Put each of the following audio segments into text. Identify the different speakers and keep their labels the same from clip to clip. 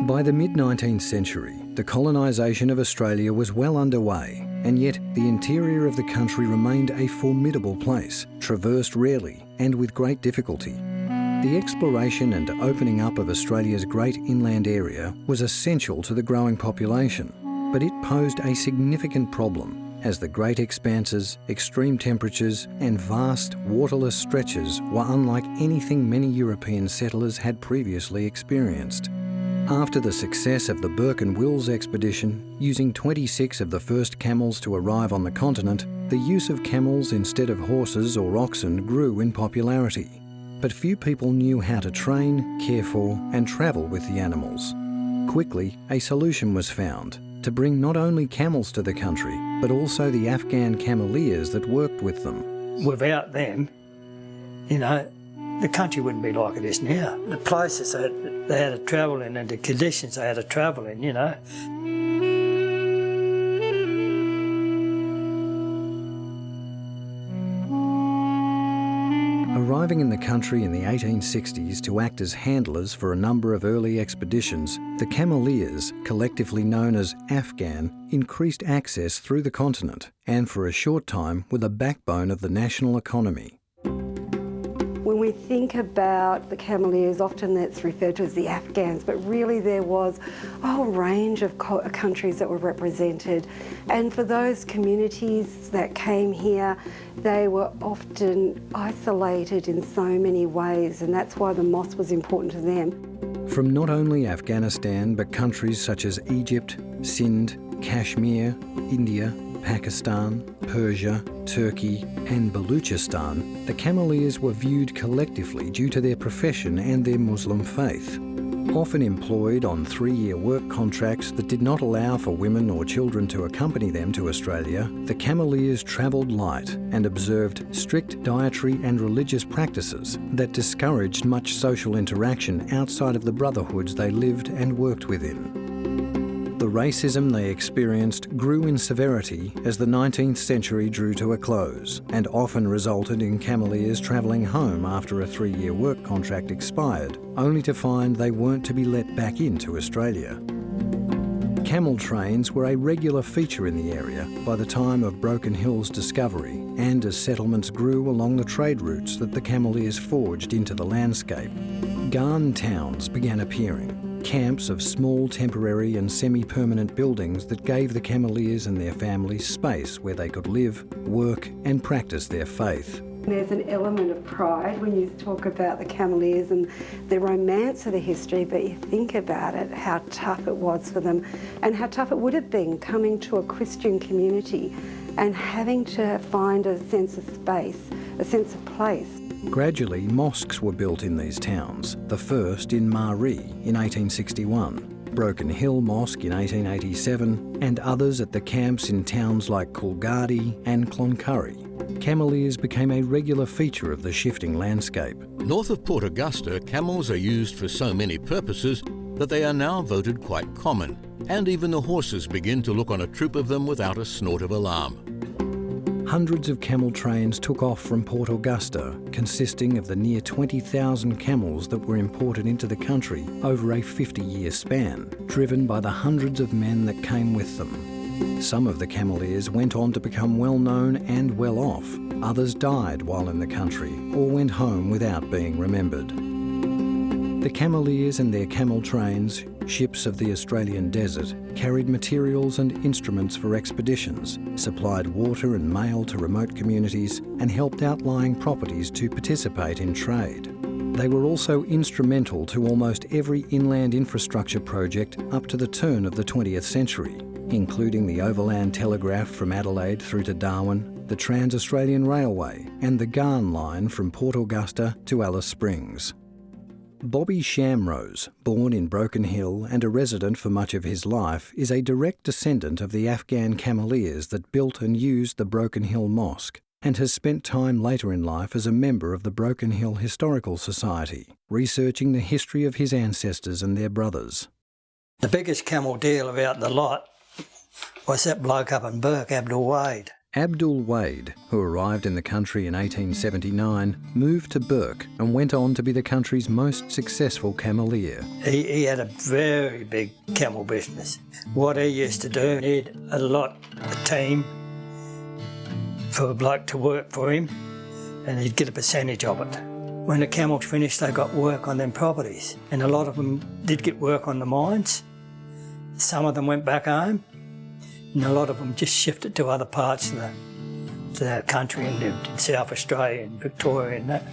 Speaker 1: By the mid-19th century, the colonisation of Australia was well underway, and yet the interior of the country remained a formidable place, traversed rarely and with great difficulty. The exploration and opening up of Australia's great inland area was essential to the growing population, but it posed a significant problem as the great expanses, extreme temperatures and vast waterless stretches were unlike anything many European settlers had previously experienced. After the success of the Burke and Wills expedition, using 26 of the first camels to arrive on the continent, the use of camels instead of horses or oxen grew in popularity. But few people knew how to train, care for and travel with the animals. Quickly, a solution was found to bring not only camels to the country, but also the Afghan Cameleers that worked with them.
Speaker 2: Without them, the country wouldn't be like it is now. The places that they had to travel in and the conditions they had to travel in,
Speaker 1: Arriving in the country in the 1860s to act as handlers for a number of early expeditions, the Cameleers, collectively known as Afghan, increased access through the continent and for a short time were the backbone of the national economy.
Speaker 3: When we think about the Cameleers, often that's referred to as the Afghans, but really there was a whole range of countries that were represented. And for those communities that came here, they were often isolated in so many ways, and that's why the mosque was important to them.
Speaker 1: From not only Afghanistan, but countries such as Egypt, Sindh, Kashmir, India, Pakistan, Persia, Turkey and Baluchistan, the Cameleers were viewed collectively due to their profession and their Muslim faith. Often employed on 3-year work contracts that did not allow for women or children to accompany them to Australia, the Cameleers travelled light and observed strict dietary and religious practices that discouraged much social interaction outside of the brotherhoods they lived and worked within. The racism they experienced grew in severity as the 19th century drew to a close and often resulted in Cameleers travelling home after a 3-year work contract expired, only to find they weren't to be let back into Australia. Camel trains were a regular feature in the area by the time of Broken Hill's discovery and as settlements grew along the trade routes that the Cameleers forged into the landscape. Ghan towns began appearing. Camps of small temporary and semi-permanent buildings that gave the Cameleers and their families space where they could live, work and practice their faith.
Speaker 3: There's an element of pride when you talk about the Cameleers and the romance of the history, but you think about it, how tough it was for them and how tough it would have been coming to a Christian community and having to find a sense of space, a sense of place.
Speaker 1: Gradually, mosques were built in these towns, the first in Maree in 1861, Broken Hill Mosque in 1887, and others at the camps in towns like Coolgardie and Cloncurry. Cameleers became a regular feature of the shifting landscape.
Speaker 4: North of Port Augusta, camels are used for so many purposes that they are now voted quite common, and even the horses begin to look on a troop of them without a snort of alarm.
Speaker 1: Hundreds of camel trains took off from Port Augusta, consisting of the near 20,000 camels that were imported into the country over a 50-year span, driven by the hundreds of men that came with them. Some of the Cameleers went on to become well known and well off. Others died while in the country or went home without being remembered. The Cameleers and their camel trains, ships of the Australian desert, carried materials and instruments for expeditions, supplied water and mail to remote communities, and helped outlying properties to participate in trade. They were also instrumental to almost every inland infrastructure project up to the turn of the 20th century, including the overland telegraph from Adelaide through to Darwin, the Trans-Australian Railway, and the Ghan line from Port Augusta to Alice Springs. Bobby Shamrose, born in Broken Hill and a resident for much of his life, is a direct descendant of the Afghan Cameleers that built and used the Broken Hill Mosque, and has spent time later in life as a member of the Broken Hill Historical Society, researching the history of his ancestors and their brothers.
Speaker 2: The biggest camel deal about the lot was that bloke up in Burke, Abdul Wade.
Speaker 1: Abdul Wade, who arrived in the country in 1879, moved to Bourke and went on to be the country's most successful cameleer.
Speaker 2: He had a very big camel business. What he used to do, he had a team for a bloke to work for him, and he'd get a percentage of it. When the camels finished, they got work on them properties, and a lot of them did get work on the mines. Some of them went back home, and a lot of them just shifted to other parts of the country and lived in South Australia and Victoria and that.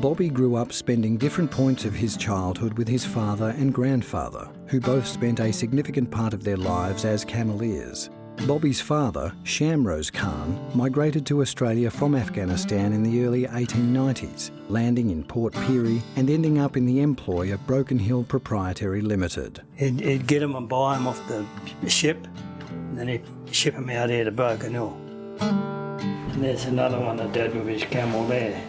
Speaker 1: Bobby grew up spending different points of his childhood with his father and grandfather, who both spent a significant part of their lives as cameleers. Bobby's father, Shamroz Khan, migrated to Australia from Afghanistan in the early 1890s, landing in Port Pirie and ending up in the employ of Broken Hill Proprietary Limited.
Speaker 2: He'd get them and buy them off the ship, and then he'd ship them out here to Broken Hill. And there's another one of Dad with his camel there.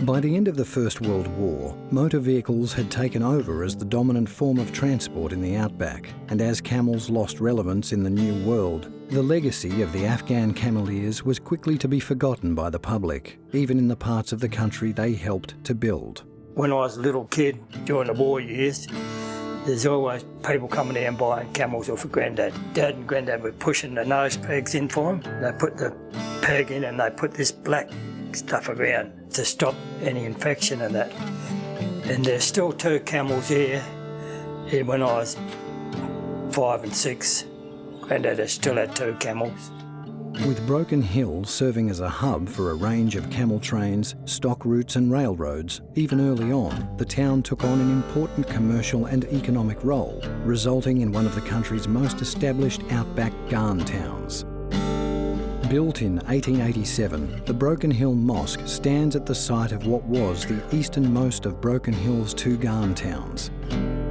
Speaker 1: By the end of the First World War, motor vehicles had taken over as the dominant form of transport in the outback, and as camels lost relevance in the New World, the legacy of the Afghan cameleers was quickly to be forgotten by the public, even in the parts of the country they helped to build.
Speaker 2: When I was a little kid, during the war years, there's always people coming down buying camels off of Grandad. Dad and Grandad were pushing the nose pegs in for them. They put the peg in and they put this black stuff around to stop any infection and that. And there's still 2 camels here. When I was 5 and 6, Grandad still had 2 camels.
Speaker 1: With Broken Hill serving as a hub for a range of camel trains, stock routes and railroads, even early on, the town took on an important commercial and economic role, resulting in one of the country's most established outback Ghan towns. Built in 1887, the Broken Hill Mosque stands at the site of what was the easternmost of Broken Hill's 2 Ghan towns.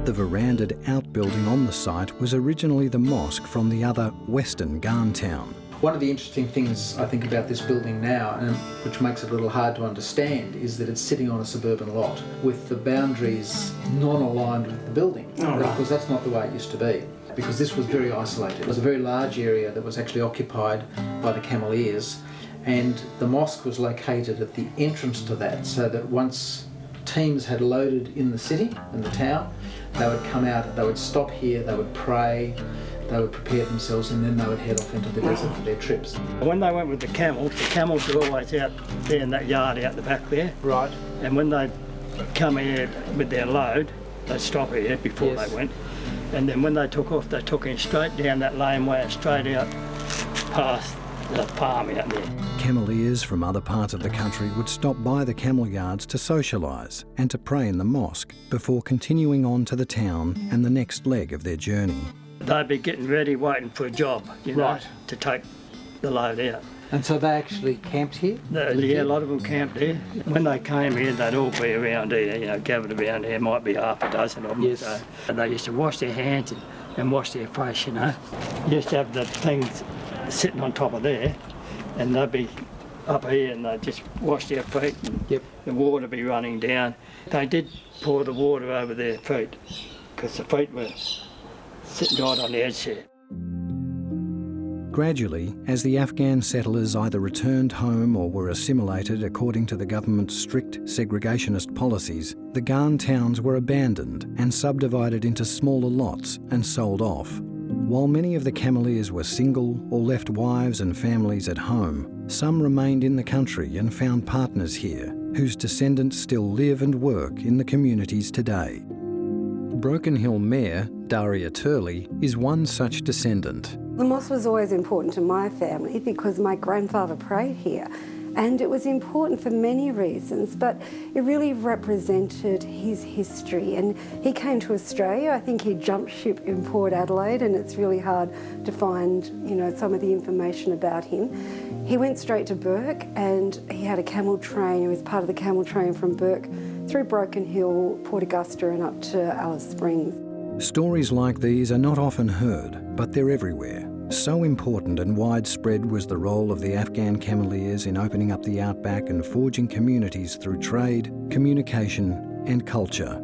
Speaker 1: The verandahed outbuilding on the site was originally the mosque from the other western Ghan town.
Speaker 5: One of the interesting things I think about this building now, and which makes it a little hard to understand, is that it's sitting on a suburban lot with the boundaries non-aligned with the building. Because that's not the way it used to be. Because this was very isolated. It was a very large area that was actually occupied by the Cameleers, and the mosque was located at the entrance to that, so that once teams had loaded in the city, in the town, they would come out, they would stop here, they would pray, they would prepare themselves, and then they would head off into the desert for their trips.
Speaker 2: When they went with the camels were always out there in that yard out the back there.
Speaker 5: Right.
Speaker 2: And when they come here with their load, they'd stop here before they went. And then when they took off, they took in straight down that laneway and straight out past the farm out there.
Speaker 1: Cameleers from other parts of the country would stop by the camel yards to socialise and to pray in the mosque before continuing on to the town and the next leg of their journey.
Speaker 2: They'd be getting ready, waiting for a job, you know, to take the load out.
Speaker 5: And so they actually camped here?
Speaker 2: Yeah, a lot of them camped here. When they came here, they'd all be around here, you know, gathered around here, might be half a dozen of them.
Speaker 5: Yes.
Speaker 2: So, and they used to wash their hands and wash their face, you know. Used to have the things sitting on top of there, and they'd be up here and they'd just wash their feet and the water would be running down. They did pour the water over their feet because the feet were sitting right on the edge there.
Speaker 1: Gradually, as the Afghan settlers either returned home or were assimilated according to the government's strict segregationist policies, the Ghan towns were abandoned and subdivided into smaller lots and sold off. While many of the Cameleers were single or left wives and families at home, some remained in the country and found partners here, whose descendants still live and work in the communities today. Broken Hill Mayor, Daria Turley, is one such descendant.
Speaker 3: The mosque was always important to my family because my grandfather prayed here, and it was important for many reasons, but it really represented his history. And he came to Australia. I think he jumped ship in Port Adelaide, and it's really hard to find, you know, some of the information about him. He went straight to Bourke, and he had a camel train. He was part of the camel train from Bourke through Broken Hill, Port Augusta, and up to Alice Springs.
Speaker 1: Stories like these are not often heard, but they're everywhere. So important and widespread was the role of the Afghan Cameleers in opening up the outback and forging communities through trade, communication and culture.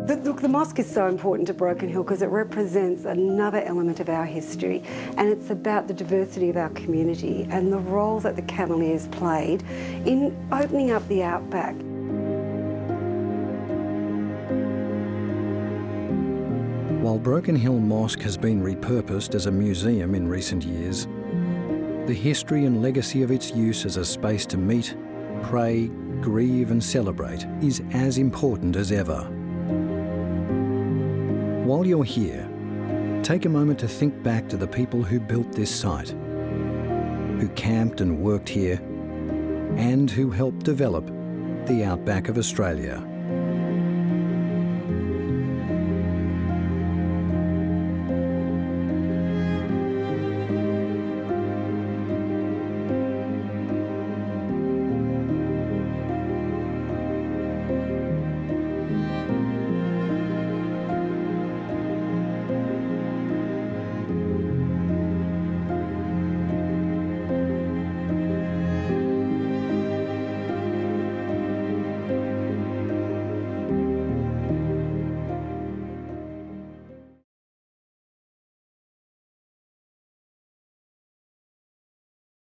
Speaker 3: Look, the mosque is so important to Broken Hill because it represents another element of our history, and it's about the diversity of our community and the role that the Cameleers played in opening up the outback.
Speaker 1: While Broken Hill Mosque has been repurposed as a museum in recent years, the history and legacy of its use as a space to meet, pray, grieve and celebrate is as important as ever. While you're here, take a moment to think back to the people who built this site, who camped and worked here, and who helped develop the outback of Australia.